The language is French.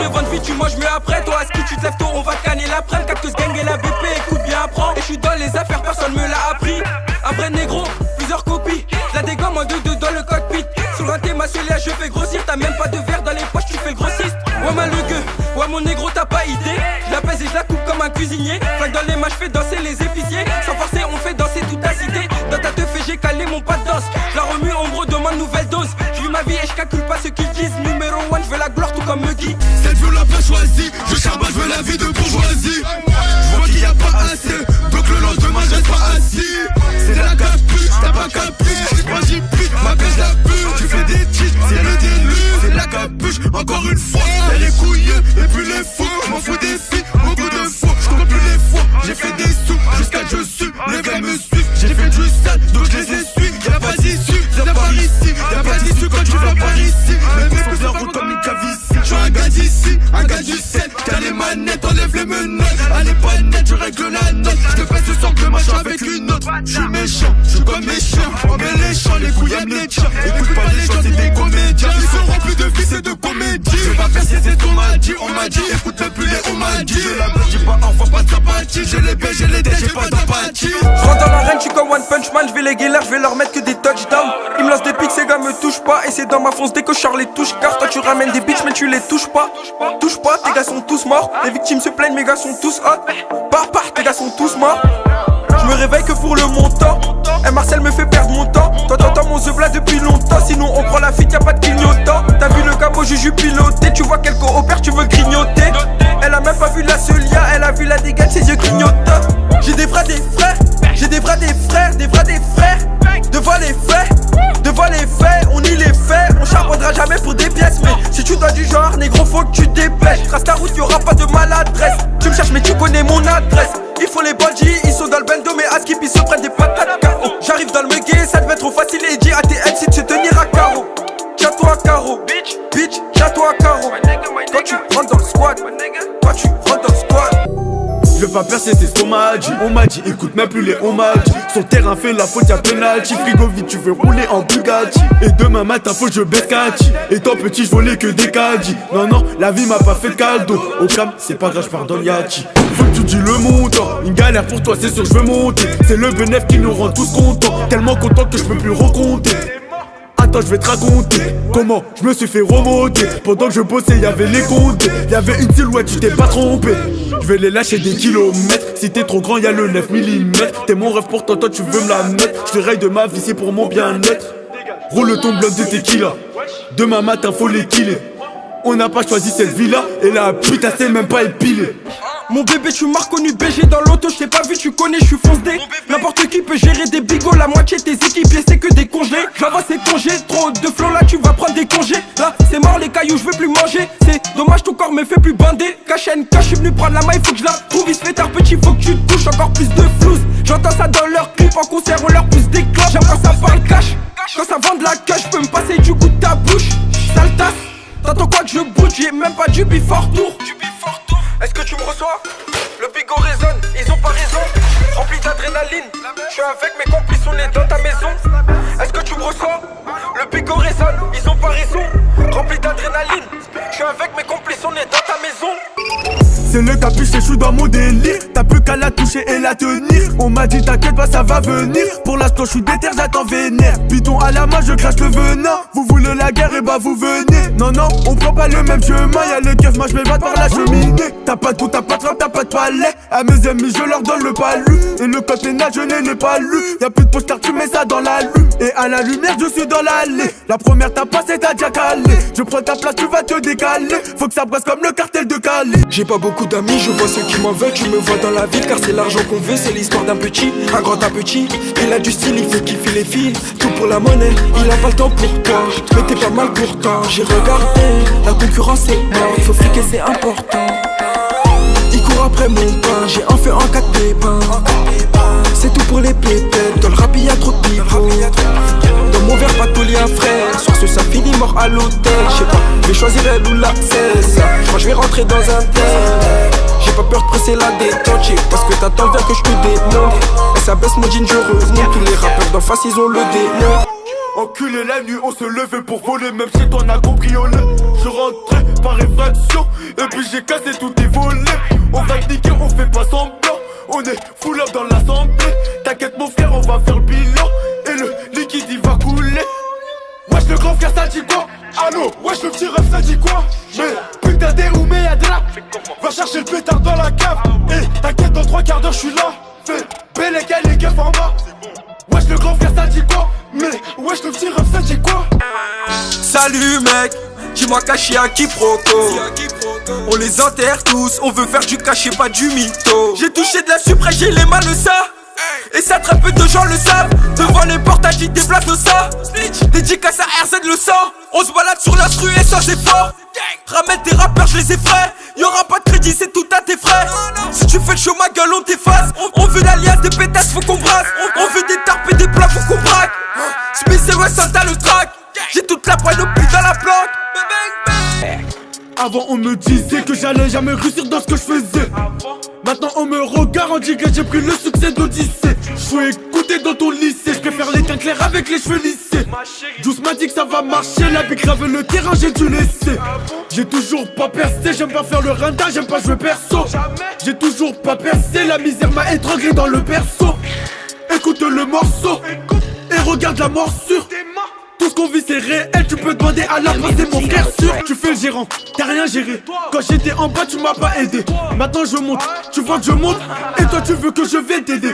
me vendre vite, tu manges mieux après. Toi, à ski, tu te lèves tôt, on va canner l'après. Cactus gang et la BP, écoute bien, apprends. Et je suis dans les affaires, personne me l'a appris. Un vrai négro, plusieurs copies. La dégomme en 2-2 dans le cockpit. Sur un thé, ma je fais grossir. T'as même pas de verre dans les poches, tu fais le grossiste. Ouais, ma le gueux, ouais, mon négro, t'as pas idée. Je la pèse et je la coupe comme un cuisinier. Flaque dans les mains, je fais danser les épiciers. Sans forcer, on fait danser toute la cité. Dans ta teuf, j'ai calé mon pas de danse. Je la remue, en gros, demande nouvelle dose. Je vis ma vie et je calcule pas ce qu'ils disent. Numéro 1, je veux la gloire tout comme Muggy. Cette vie on l'a pas choisie, je charbonne, je veux la vie de bourgeoisie. Je vois qu'il y a pas assez, donc le lendemain je reste pas assis. C'est la capuche, t'as pas capé, moi j'y pique, ma baisse la pute. Tu fais des cheats, c'est le déluge, c'est la capuche, encore une fois. Y'a les couilleux et puis les fous, je m'en fous des filles, beaucoup de faux. Je compte plus les fois, j'ai fait des sous, jusqu'à que je suis, les gars me suivent. J'ai fait du sale, donc je les essuie. Y'a pas d'issue, y'a pas ici, y'a pas d'issue quand tu vas par ici. Les mecs posent leur route comme une calvitie. J'suis un gars d'ici, un gars du sel. T'as les manettes, enlève les menottes. Allez pas net, je règle la note. Je te fais ce sang que demain j'suis avec une autre. J'suis méchant, j'suis comme méchant. On met les champs, les couilles aiment les tiens. Écoute pas les gens, c'est des comédiens. Ils sont remplis de vices et de comédie. Je vais pas faire c'est ce qu'on m'a dit, on m'a dit. Écoute le plus les on m'a dit. Je la blague, j'ai pas enfant, pas de sympathie. J'ai les baies, j'ai les dés, j'ai pas d'empathie. J'rentre dans l'arène, j'suis comme One Punch Man. J'vais les guélaires, j'vais leur mettre que des touchdowns. Ils me lancent des pics, ces gars me touchent pas. Et c'est dans ma fonce dès que je les touche. Car toi tu ramènes des bitches, mais tu les touches pas. Touche pas, tes gars sont tous morts. Les victimes se plaignent, mes gars sont tous hot. Papa, tes gars sont tous morts. Je me réveille que pour le montant. Et Marcel me fait perdre mon temps. Toi t'entends mon zebla depuis longtemps. Sinon on prend la fuite, y'a pas de clignotant. T'as vu le capot, Juju piloté. Tu vois qu'elle coopère, tu veux grignoter. Elle a même pas vu la Celia, elle a vu la dégâts, ses yeux clignotants. J'ai des vrais, des frères. J'ai des vrais, des frères, des vrais, des frères. Devant les faits, devant les faits, on y les fait. On charbonnera jamais pour des pièces. Mais si tu dois du genre, négro, faut que tu dépêches. Trace ta route, y'aura pas de maladresse. Tu me cherches mais tu connais mon adresse. Il faut les bandits, ils sont dans le bendo. Mais à skip, ils se prennent des patates KO. J'arrive dans le muguet, ça devait être trop facile. Et dis à tes MC de se tenir à carreau. Tiens-toi à carreau, bitch, tiens-toi à carreau. Quand tu rentres dans le squad, toi tu rentres dans le squad. Je veux pas percer, c'est ce qu'on m'a dit. On m'a dit, écoute même plus les on m'a dit. Son terrain fait la faute, y'a penalty. Frigo vite, tu veux rouler en Bugatti. Et demain matin, faut que je baisse Cathy. Étant petit, je volais que des caddies. Non, non, la vie m'a pas fait de cadeau. Au calme, c'est pas grave, je pars dans le Yati. Faut que tu dis le montant. Une galère pour toi, c'est sûr, je veux monter. C'est le bénéf qui nous rend tous contents. Tellement content que je peux plus recompter. Attends, je vais te raconter comment je me suis fait remonter. Pendant que je bossais, y'avait les comptes. Y'avait une silhouette, tu t'es pas trompé. Je vais les lâcher des kilomètres. Si t'es trop grand, y'a le 9 mm. T'es mon rêve pourtant, toi tu veux me la mettre. Je te raille de ma vie, c'est pour mon bien-être. Roule ton bloc de tequila. Demain matin, faut les killer. On n'a pas choisi cette vie-là. Et la putain, c'est même pas épilé. Mon bébé, je suis reconnu BG dans l'auto, je t'ai pas vu, tu connais, je suis fonce D. N'importe qui peut gérer des bigots, la moitié de tes équipiers c'est que des congelés. J'envoie ces congés, trop de flow là, tu vas prendre des congés. Là, c'est mort les cailloux, je veux plus manger. C'est dommage, ton corps me fait plus bander. Cache une cache, je suis venu prendre la maille, faut que je la trouve. Il se fait tard petit, faut que tu te couches, encore plus de flouze. J'entends ça dans leur clip, en concert, on leur pousse des cloches. J'aime quand ça parle cash, quand ça vend de la cash, je peux me passer du goût de ta bouche. Sale tasse, t'entends quoi que je bouge, j'ai même pas du before tour. Est-ce que tu me reçois? Le bigot résonne, ils ont pas raison. Rempli d'adrénaline, je suis avec mes complices, on est dans ta maison. Est-ce que tu me reçois? Le bigot résonne, ils ont pas raison. Rempli d'adrénaline, je suis avec mes complices, on est dans ta maison. C'est le capuche, je suis dans mon délire. T'as plus qu'à la toucher et la tenir. On m'a dit t'inquiète pas, ça va venir. Pour l'instant, je suis déter, j'attends vénère. Piton à la main, je crache le venin. Vous voulez la guerre, et bah vous venez. Non, non, on prend pas le même chemin. Y'a les keufs, moi je vais battre par la cheminée. T'as pas de tout, t'as pas de frappe, t'as pas de palais. À mes amis, je leur donne le palu. Et le code pénal, je ne l'ai pas lu. Y'a plus de posters, tu mets ça dans la lune. Et à la lumière, je suis dans l'allée. La première t'as passé, t'as déjà calé. Je prends ta place, tu vas te décaler. Faut que ça brasse comme le cartel de Calais. J'ai pas beaucoup d'amis, je vois ceux qui m'en veulent. Tu me vois dans la ville car c'est l'argent qu'on veut. C'est l'histoire d'un petit, un grand un petit. Il a du style, il fait kiffer les filles. Tout pour la monnaie, il a pas le temps pour toi. Mais t'es pas mal pourtant, j'ai regardé. La concurrence est morte, il faut friquer c'est important. Il court après mon pain, j'ai un feu en 4 pépins. C'est tout pour les pépettes, dans le rap y'a trop de pipeaux. Dans mon verre pas tous les frère. Soir ce ça finit mort à l'hôtel. J'sais pas, je vais choisir elle ou la cesse. J'crois je vais rentrer dans un tel. J'ai pas peur de presser la détente. J'sais parce que t'attends bien que je te démonte. Et ça baisse mon jean je remonte. Tous les rappeurs d'en face ils ont le démon. Enculé la nuit, on se levait pour voler, même chez toi on a cambriolé. Je rentrais par effraction, et puis j'ai cassé tous tes volets. On va te niquer, on fait pas semblant. On est full up dans l'assemblée. T'inquiète mon frère, on va faire le bilan. Et le liquide il va couler. Wesh le grand frère ça dit quoi? Allô, wesh le petit ref ça dit quoi? Mais putain des oumé y'a de la. Va chercher le pétard dans la cave. Et t'inquiète dans 3 quarts d'heure je suis là. Fais belle et les keufs en bas. Wesh le grand frère ça dit quoi? Mais wesh le petit ref ça dit quoi? Salut mec, dis-moi caché à quiproquo. On les enterre tous, on veut faire du cachet, pas du mytho. J'ai touché de la suprême, j'ai les mains le ça. Et ça très peu de gens le savent. Devant les portages, ils déplacent le ça. Dédicace à RZ le sang. On se balade sur l'instru et ça c'est fort. Ramène tes rappeurs, je les effraie. Y'aura pas de crédit, c'est tout à tes frais. Si tu fais le show, ma gueule, on t'efface. On veut l'alias, des pétasses, faut qu'on brasse. On veut des tarpes et des plats, faut qu'on braque. Smith et West, t'as le track. J'ai toute la panoplie dans la planque. Avant on me disait que j'allais jamais réussir dans ce que je faisais. Maintenant on me regarde, on dit que j'ai pris le succès d'Odyssée. J'suis écouté dans ton lycée, j'préfère les teints clairs avec les cheveux lissés. Juice m'a dit que ça va marcher, la big grave le terrain j'ai dû laisser. J'ai toujours pas percé, j'aime pas faire le rinda, j'aime pas jouer perso. J'ai toujours pas percé, la misère m'a étranglé dans le berceau. Écoute le morceau, et regarde la morsure. Tout ce qu'on vit c'est réel, tu peux demander à la base, c'est mon frère sûr. Tu fais le gérant, t'as rien géré. Quand j'étais en bas tu m'as pas aidé. Maintenant je monte, tu vois que je monte. Et toi tu veux que je vienne t'aider.